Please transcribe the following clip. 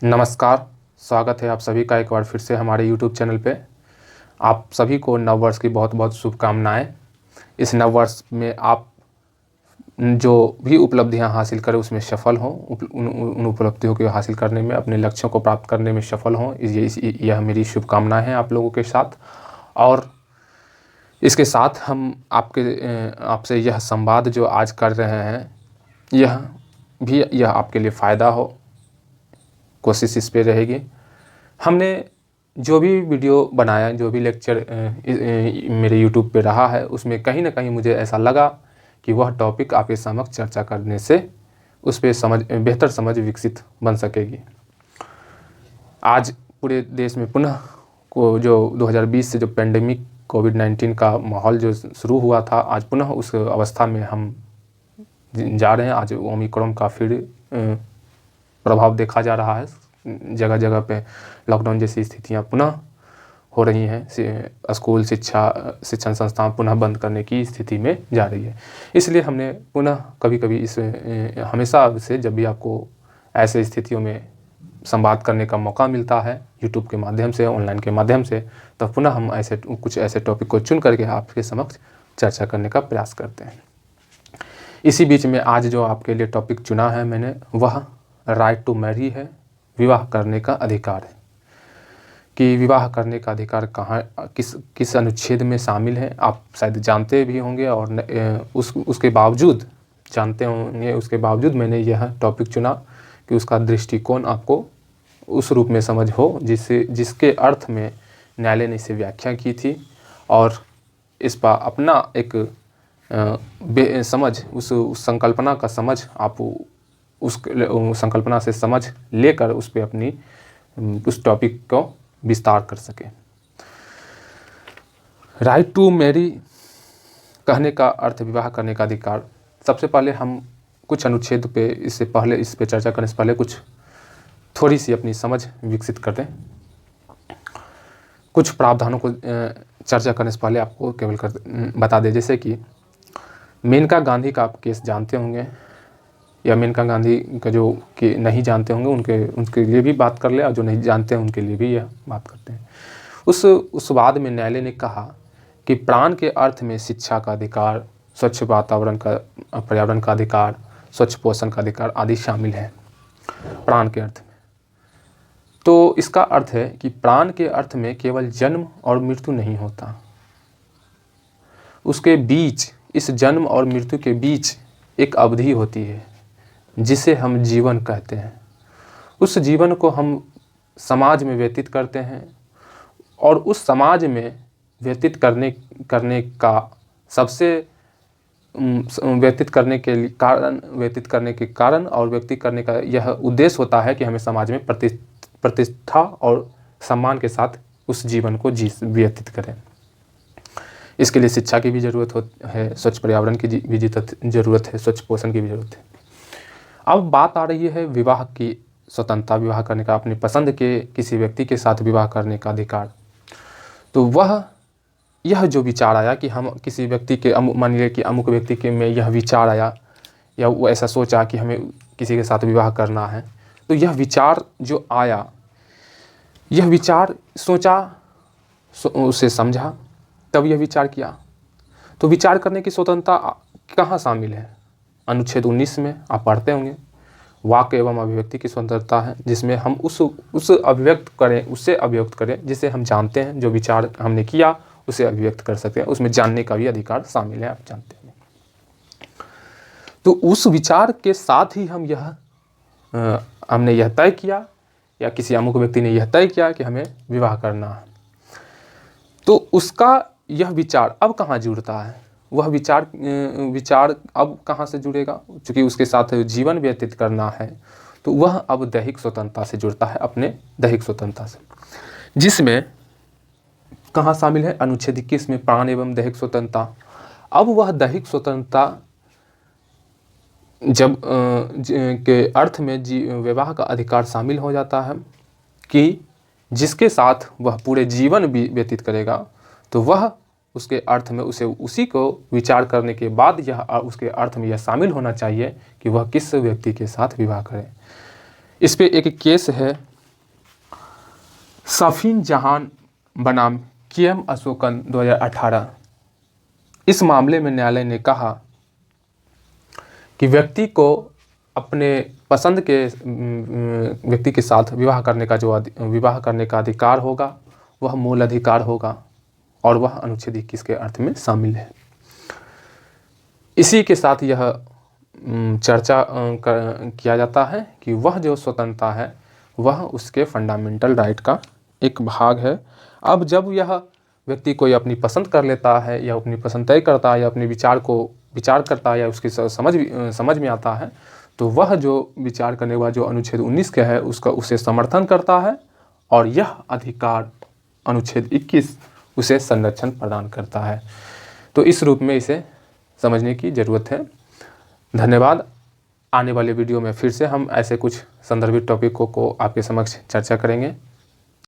नमस्कार, स्वागत है आप सभी का एक बार फिर से हमारे यूट्यूब चैनल पे। आप सभी को नव वर्ष की बहुत बहुत शुभकामनाएं। इस नव वर्ष में आप जो भी उपलब्धियां हासिल करें उसमें सफल हों, उन उपलब्धियों को हासिल करने में, अपने लक्ष्यों को प्राप्त करने में सफल हों। यह मेरी शुभकामनाएं हैं आप लोगों के साथ। और इसके साथ हम आपसे यह संवाद जो आज कर रहे हैं, यह आपके लिए फ़ायदा हो, कोशिश इस पे रहेगी। हमने जो भी वीडियो बनाया, जो भी लेक्चर मेरे यूट्यूब पे रहा है, उसमें कहीं ना कहीं मुझे ऐसा लगा कि वह टॉपिक आपके समक्ष चर्चा करने से उस पर बेहतर समझ विकसित बन सकेगी। आज पूरे देश में पुनः को जो 2020 से जो पेंडेमिक कोविड-19 का माहौल जो शुरू हुआ था, आज पुनः उस अवस्था में हम जा रहे हैं। आज ओमिक्रॉन का फिर प्रभाव देखा जा रहा है। जगह जगह पे लॉकडाउन जैसी स्थितियां पुनः हो रही हैं। स्कूल शिक्षण संस्थान पुनः बंद करने की स्थिति में जा रही है। इसलिए हमने पुनः कभी कभी हमेशा से जब भी आपको ऐसे स्थितियों में संवाद करने का मौका मिलता है यूट्यूब के माध्यम से, ऑनलाइन के माध्यम से, तो पुनः हम कुछ ऐसे टॉपिक को चुन करके आपके समक्ष चर्चा करने का प्रयास करते हैं। इसी बीच में आज जो आपके लिए टॉपिक चुना है मैंने, वह राइट टू मैरी है, विवाह करने का अधिकार है। कि विवाह करने का अधिकार कहाँ, किस अनुच्छेद में शामिल है, आप शायद जानते भी होंगे और उसके बावजूद जानते होंगे, उसके बावजूद मैंने यह टॉपिक चुना कि उसका दृष्टिकोण आपको उस रूप में समझ हो जिसके अर्थ में न्यायालय ने इसे व्याख्या की थी, और इस पर अपना एक समझ, उस संकल्पना का समझ, आप उस संकल्पना से समझ लेकर उस पर अपनी उस टॉपिक को विस्तार कर सके। राइट टू मैरी कहने का अर्थ विवाह करने का अधिकार। सबसे पहले हम कुछ अनुच्छेद पे इस पे चर्चा करने से पहले कुछ थोड़ी सी अपनी समझ विकसित कर दें। कुछ प्रावधानों को चर्चा करने से पहले आपको केवल बता दें, जैसे कि मेनका गांधी का आप केस जानते होंगे, या मेनका गांधी का जो कि नहीं जानते होंगे उनके लिए भी बात कर ले, और जो नहीं जानते हैं उनके लिए भी यह बात करते हैं। उस वाद में न्यायालय ने कहा कि प्राण के अर्थ में शिक्षा का अधिकार, स्वच्छ पर्यावरण का अधिकार, स्वच्छ पोषण का अधिकार आदि शामिल है प्राण के अर्थ में। तो इसका अर्थ है कि प्राण के अर्थ में केवल जन्म और मृत्यु नहीं होता, उसके बीच, इस जन्म और मृत्यु के बीच एक अवधि होती है जिसे हम जीवन कहते हैं। उस जीवन को हम समाज में व्यतीत करते हैं, और उस समाज में व्यतीत करने का सबसे व्यतीत करने के कारण और व्यतीत करने का यह उद्देश्य होता है कि हमें समाज में प्रतिष्ठा और सम्मान के साथ उस जीवन को व्यतीत करें। इसके लिए शिक्षा की भी ज़रूरत है, स्वच्छ पर्यावरण की भी ज़रूरत है, स्वच्छ पोषण की भी ज़रूरत है। अब बात आ रही है विवाह की स्वतंत्रता, विवाह करने का, अपनी पसंद के किसी व्यक्ति के साथ विवाह करने का अधिकार। तो यह जो विचार आया कि हम किसी व्यक्ति के, मान लीजिए कि अमुक व्यक्ति के में यह विचार आया, या वो ऐसा सोचा कि हमें किसी के साथ विवाह करना है, तो यह विचार जो आया, यह विचार सोचा, उसे समझा, तब यह विचार किया। तो विचार करने की स्वतंत्रता कहाँ शामिल है? अनुच्छेद 19 में आप पढ़ते होंगे, वाक एवं अभिव्यक्ति की स्वतंत्रता है, जिसमें हम उससे अभिव्यक्त करें जिसे हम जानते हैं, जो विचार हमने किया उसे अभिव्यक्त कर सकते हैं। उसमें जानने का भी अधिकार शामिल है, आप जानते हैं। तो उस विचार के साथ ही हमने यह तय किया, या किसी अमुक व्यक्ति ने यह तय किया कि हमें विवाह करना है। तो उसका यह विचार अब कहाँ जुड़ता है? वह विचार अब कहाँ से जुड़ेगा? क्योंकि उसके साथ जीवन व्यतीत करना है, तो वह अब दैहिक स्वतंत्रता से जुड़ता है, अपने दैहिक स्वतंत्रता से, जिसमें कहाँ शामिल है? अनुच्छेद 21 में प्राण एवं दैहिक स्वतंत्रता। अब वह दैहिक स्वतंत्रता जब के अर्थ में विवाह का अधिकार शामिल हो जाता है कि जिसके साथ वह पूरे जीवन भी व्यतीत करेगा, तो वह उसके अर्थ में उसी को विचार करने के बाद उसके अर्थ में यह शामिल होना चाहिए कि वह किस व्यक्ति के साथ विवाह करे। इस पे एक केस है सफीन जहान बनाम KM अशोकन 2018। इस मामले में न्यायालय ने कहा कि व्यक्ति को अपने पसंद के व्यक्ति के साथ विवाह करने का अधिकार होगा, वह मूल अधिकार होगा और वह अनुच्छेद 21 के अर्थ में शामिल है। इसी के साथ यह चर्चा किया जाता है कि वह जो स्वतंत्रता है वह उसके फंडामेंटल राइट का एक भाग है। अब जब यह व्यक्ति कोई अपनी पसंद कर लेता है या अपनी पसंद तय करता है या अपने विचार करता है या उसकी समझ में आता है, तो वह जो विचार करने के बाद जो अनुच्छेद 19 का है उसे समर्थन करता है और यह अधिकार अनुच्छेद 21 उसे संरक्षण प्रदान करता है। तो इस रूप में इसे समझने की ज़रूरत है। धन्यवाद। आने वाले वीडियो में फिर से हम ऐसे कुछ संदर्भित टॉपिकों को आपके समक्ष चर्चा करेंगे।